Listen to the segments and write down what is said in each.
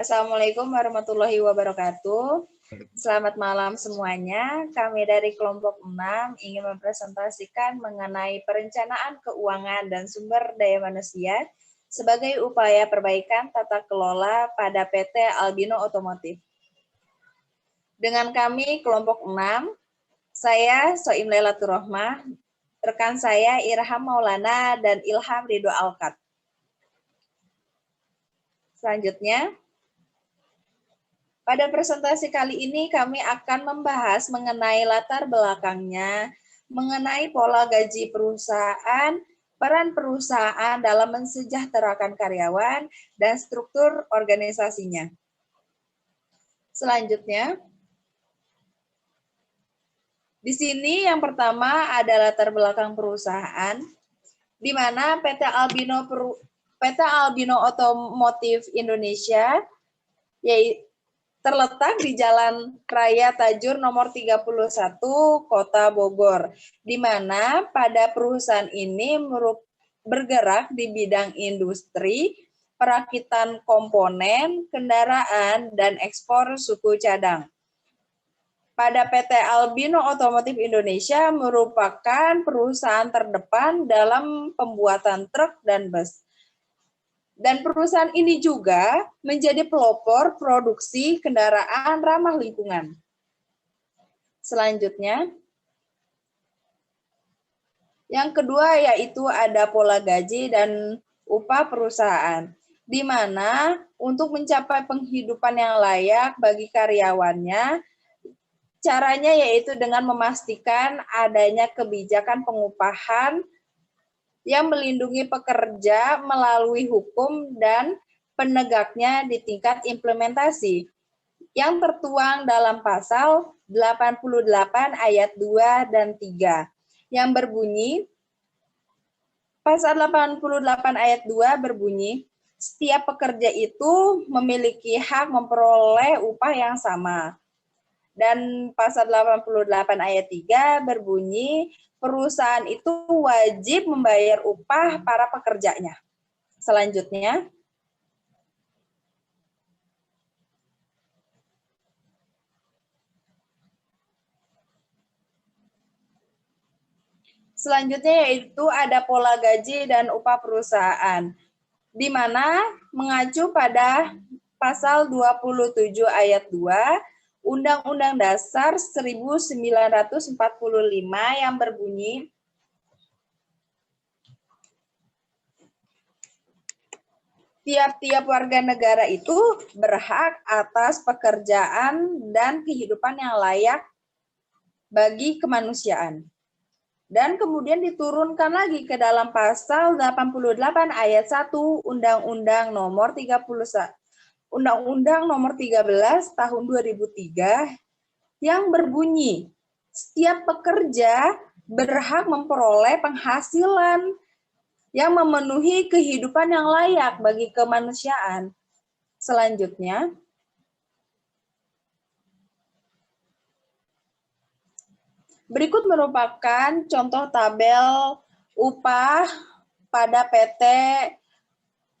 Assalamualaikum warahmatullahi wabarakatuh. Selamat malam semuanya. Kami dari kelompok 6 ingin mempresentasikan mengenai perencanaan keuangan dan sumber daya manusia sebagai upaya perbaikan tata kelola pada PT Albino Otomotif. Dengan kami kelompok 6, saya Soim Lailatul Rohmah, rekan saya Irham Maulana dan Ilham Ridho Alkat. Selanjutnya, pada presentasi kali ini kami akan membahas mengenai latar belakangnya, mengenai pola gaji perusahaan, peran perusahaan dalam mensejahterakan karyawan, dan struktur organisasinya. Selanjutnya, di sini yang pertama ada latar belakang perusahaan, di mana PT Albino Otomotif Indonesia yaitu terletak di Jalan Raya Tajur nomor 31, Kota Bogor, di mana pada perusahaan ini bergerak di bidang industri, perakitan komponen, kendaraan, dan ekspor suku cadang. Pada PT Albino Otomotif Indonesia merupakan perusahaan terdepan dalam pembuatan truk dan bus. Dan perusahaan ini juga menjadi pelopor produksi kendaraan ramah lingkungan. Selanjutnya, yang kedua yaitu ada pola gaji dan upah perusahaan, di mana untuk mencapai penghidupan yang layak bagi karyawannya, caranya yaitu dengan memastikan adanya kebijakan pengupahan yang melindungi pekerja melalui hukum dan penegaknya di tingkat implementasi yang tertuang dalam pasal 88 ayat 2 dan 3 yang berbunyi, pasal 88 ayat 2 berbunyi, setiap pekerja itu memiliki hak memperoleh upah yang sama. Dan pasal 88 ayat 3 berbunyi, perusahaan itu wajib membayar upah para pekerjanya. Selanjutnya, yaitu ada pola gaji dan upah perusahaan, di mana mengacu pada pasal 27 ayat 2 Undang-Undang Dasar 1945 yang berbunyi, tiap-tiap warga negara itu berhak atas pekerjaan dan kehidupan yang layak bagi kemanusiaan. Dan kemudian diturunkan lagi ke dalam pasal 88 ayat 1 Undang-Undang nomor 13 tahun 2003 yang berbunyi, setiap pekerja berhak memperoleh penghasilan yang memenuhi kehidupan yang layak bagi kemanusiaan. Selanjutnya, berikut merupakan contoh tabel upah pada PT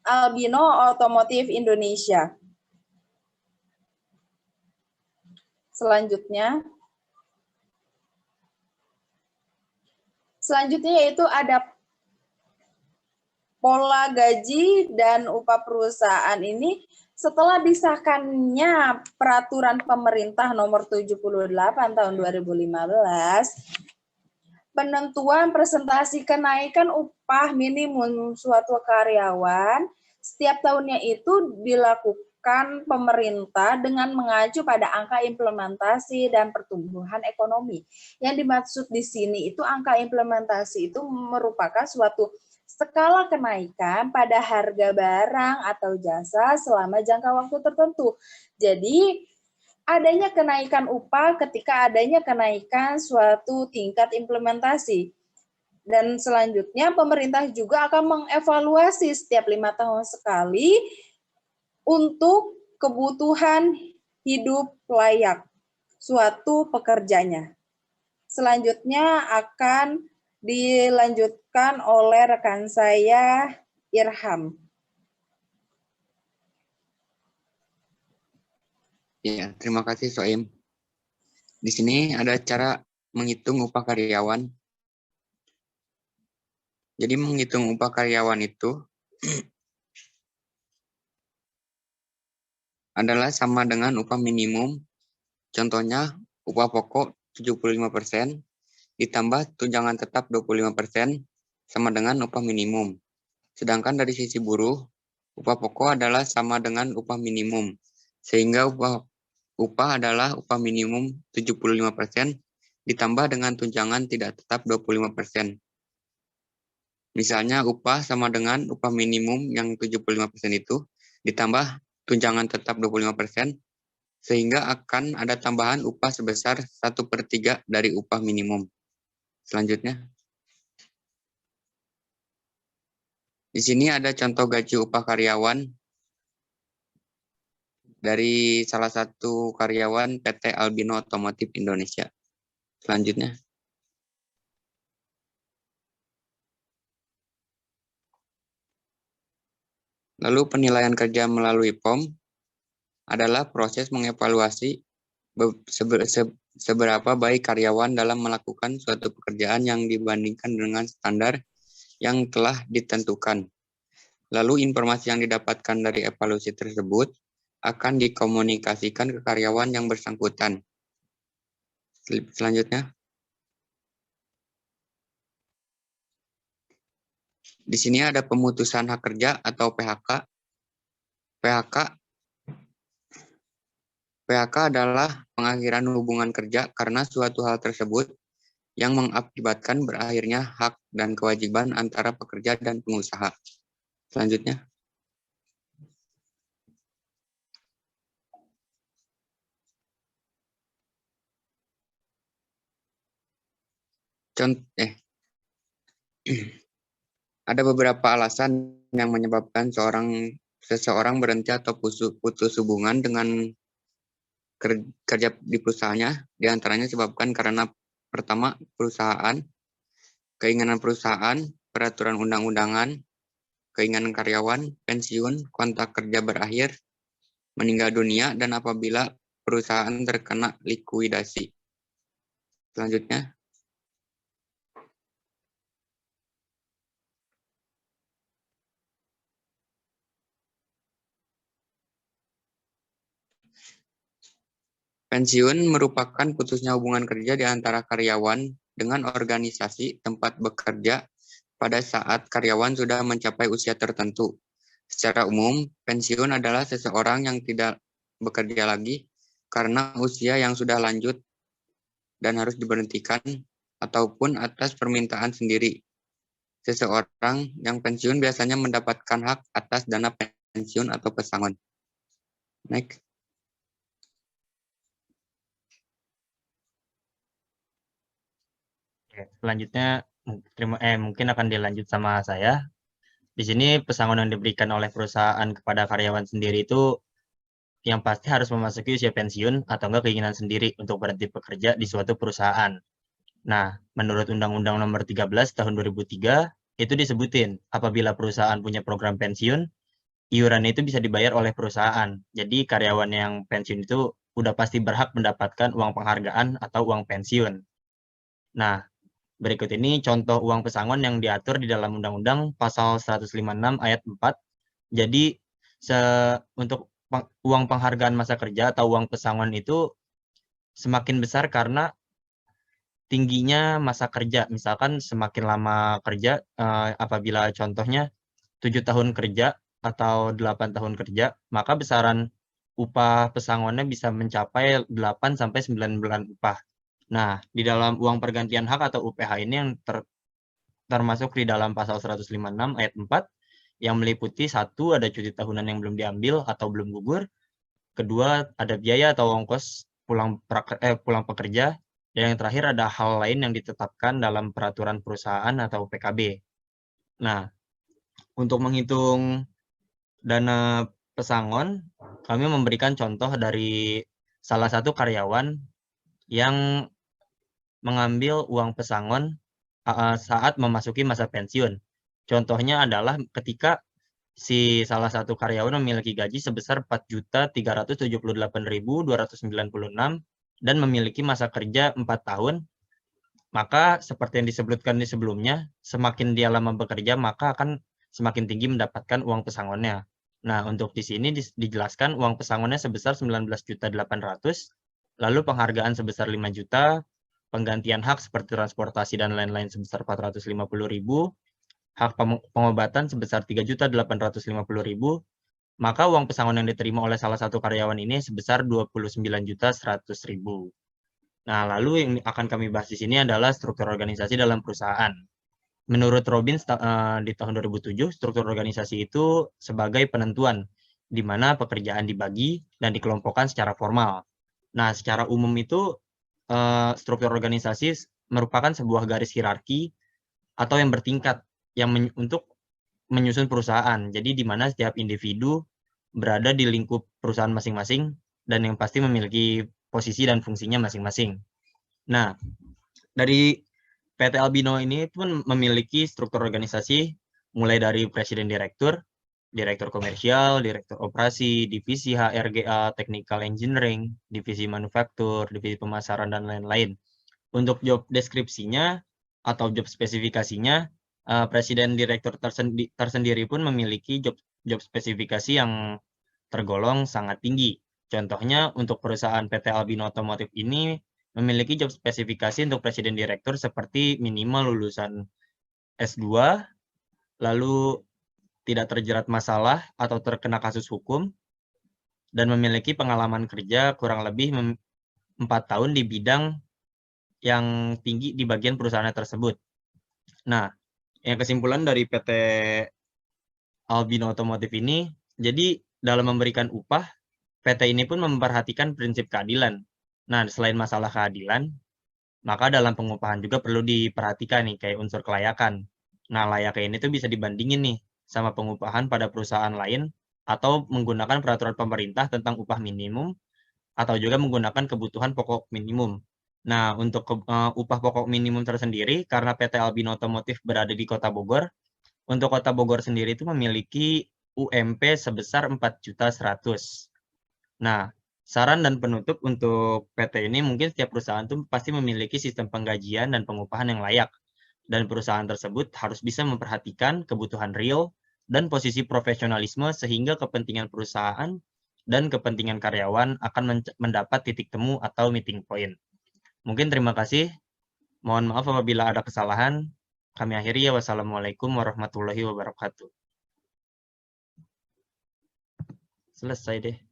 Albino Otomotif Indonesia. Selanjutnya yaitu ada pola gaji dan upah perusahaan ini setelah disahkannya peraturan pemerintah nomor 78 tahun 2015, penentuan presentasi kenaikan upah minimum suatu karyawan setiap tahunnya itu dilakukan pemerintah dengan mengacu pada angka implementasi dan pertumbuhan ekonomi. Yang dimaksud di sini itu angka implementasi itu merupakan suatu skala kenaikan pada harga barang atau jasa selama jangka waktu tertentu. Jadi, adanya kenaikan upah ketika adanya kenaikan suatu tingkat implementasi. Dan selanjutnya pemerintah juga akan mengevaluasi setiap 5 tahun sekali untuk kebutuhan hidup layak suatu pekerjanya. Selanjutnya akan dilanjutkan oleh rekan saya, Irham. Ya, terima kasih Soim. Di sini ada cara menghitung upah karyawan. Jadi menghitung upah karyawan itu adalah sama dengan upah minimum. Contohnya, upah pokok 75% ditambah tunjangan tetap 25% sama dengan upah minimum. Sedangkan dari sisi buruh, upah pokok adalah sama dengan upah minimum. Sehingga upah adalah upah minimum 75% ditambah dengan tunjangan tidak tetap 25%. Misalnya upah sama dengan upah minimum yang 75% itu ditambah tunjangan tetap 25%, sehingga akan ada tambahan upah sebesar 1/3 dari upah minimum. Selanjutnya, di sini ada contoh gaji upah karyawan dari salah satu karyawan PT Albino Otomotif Indonesia. Selanjutnya, lalu penilaian kerja melalui POM adalah proses mengevaluasi seberapa baik karyawan dalam melakukan suatu pekerjaan yang dibandingkan dengan standar yang telah ditentukan. Lalu informasi yang didapatkan dari evaluasi tersebut akan dikomunikasikan ke karyawan yang bersangkutan. Selanjutnya, di sini ada pemutusan hak kerja atau PHK. PHK adalah pengakhiran hubungan kerja karena suatu hal tersebut yang mengakibatkan berakhirnya hak dan kewajiban antara pekerja dan pengusaha. Selanjutnya, ada beberapa alasan yang menyebabkan seseorang berhenti atau putus hubungan dengan kerja di perusahaannya. Di antaranya disebabkan karena pertama, perusahaan, keinginan perusahaan, peraturan undang-undangan, keinginan karyawan, pensiun, kontrak kerja berakhir, meninggal dunia, dan apabila perusahaan terkena likuidasi. Selanjutnya, pensiun merupakan putusnya hubungan kerja di antara karyawan dengan organisasi tempat bekerja pada saat karyawan sudah mencapai usia tertentu. Secara umum, pensiun adalah seseorang yang tidak bekerja lagi karena usia yang sudah lanjut dan harus diberhentikan ataupun atas permintaan sendiri. Seseorang yang pensiun biasanya mendapatkan hak atas dana pensiun atau pesangon. Next. Selanjutnya mungkin akan dilanjut sama saya. Di sini pesangon yang diberikan oleh perusahaan kepada karyawan sendiri itu yang pasti harus memasuki usia pensiun atau enggak keinginan sendiri untuk berhenti bekerja di suatu perusahaan. Nah, menurut Undang-Undang Nomor 13 Tahun 2003 itu disebutin apabila perusahaan punya program pensiun, iuran itu bisa dibayar oleh perusahaan. Jadi karyawan yang pensiun itu udah pasti berhak mendapatkan uang penghargaan atau uang pensiun. Nah, berikut ini contoh uang pesangon yang diatur di dalam Undang-Undang Pasal 156 Ayat 4. Jadi, untuk uang penghargaan masa kerja atau uang pesangon itu semakin besar karena tingginya masa kerja. Misalkan semakin lama kerja, apabila contohnya 7 tahun kerja atau 8 tahun kerja, maka besaran upah pesangonnya bisa mencapai 8 sampai 9 bulan upah. Nah, di dalam uang pergantian hak atau UPH ini yang termasuk di dalam pasal 156 ayat 4 yang meliputi satu, ada cuti tahunan yang belum diambil atau belum gugur. Kedua, ada biaya atau ongkos pulang pekerja. Dan yang terakhir ada hal lain yang ditetapkan dalam peraturan perusahaan atau PKB. Nah, untuk menghitung dana pesangon, kami memberikan contoh dari salah satu karyawan yang mengambil uang pesangon saat memasuki masa pensiun. Contohnya adalah ketika si salah satu karyawan memiliki gaji sebesar 4.378.296 dan memiliki masa kerja 4 tahun, maka seperti yang disebutkan di sebelumnya, semakin dia lama bekerja, maka akan semakin tinggi mendapatkan uang pesangonnya. Nah, untuk di sini dijelaskan uang pesangonnya sebesar 19.800.000, lalu penghargaan sebesar 5 juta, penggantian hak seperti transportasi dan lain-lain sebesar 450.000, hak pengobatan sebesar 3.850.000, maka uang pesangon yang diterima oleh salah satu karyawan ini sebesar 29.100.000. Nah, lalu yang akan kami bahas di sini adalah struktur organisasi dalam perusahaan. Menurut Robbins di tahun 2007, struktur organisasi itu sebagai penentuan di mana pekerjaan dibagi dan dikelompokkan secara formal. Nah, secara umum itu struktur organisasi merupakan sebuah garis hierarki atau yang bertingkat yang untuk menyusun perusahaan. Jadi di mana setiap individu berada di lingkup perusahaan masing-masing dan yang pasti memiliki posisi dan fungsinya masing-masing. Nah, dari PT Albino ini pun memiliki struktur organisasi mulai dari presiden direktur, direktur komersial, direktur operasi, divisi HRGA, technical engineering, divisi manufaktur, divisi pemasaran, dan lain-lain. Untuk job deskripsinya atau job spesifikasinya, presiden direktur tersendiri pun memiliki job spesifikasi yang tergolong sangat tinggi. Contohnya untuk perusahaan PT Albino Otomotif ini memiliki job spesifikasi untuk presiden direktur seperti minimal lulusan S2, lalu tidak terjerat masalah atau terkena kasus hukum, dan memiliki pengalaman kerja kurang lebih 4 tahun di bidang yang tinggi di bagian perusahaan tersebut. Nah, yang kesimpulan dari PT Albino Otomotif ini, jadi dalam memberikan upah, PT ini pun memperhatikan prinsip keadilan. Nah, selain masalah keadilan, maka dalam pengupahan juga perlu diperhatikan nih, kayak unsur kelayakan. Nah, layaknya ini tuh bisa dibandingin nih sama pengupahan pada perusahaan lain, atau menggunakan peraturan pemerintah tentang upah minimum, atau juga menggunakan kebutuhan pokok minimum. Nah, untuk upah pokok minimum tersendiri, karena PT Albino Otomotif berada di Kota Bogor, untuk Kota Bogor sendiri itu memiliki UMP sebesar 4.100.000. Nah, saran dan penutup untuk PT ini mungkin setiap perusahaan itu pasti memiliki sistem penggajian dan pengupahan yang layak. Dan perusahaan tersebut harus bisa memperhatikan kebutuhan real dan posisi profesionalisme sehingga kepentingan perusahaan dan kepentingan karyawan akan mendapat titik temu atau meeting point. Mungkin terima kasih. Mohon maaf apabila ada kesalahan. Kami akhiri ya. Wassalamualaikum warahmatullahi wabarakatuh. Selesai deh.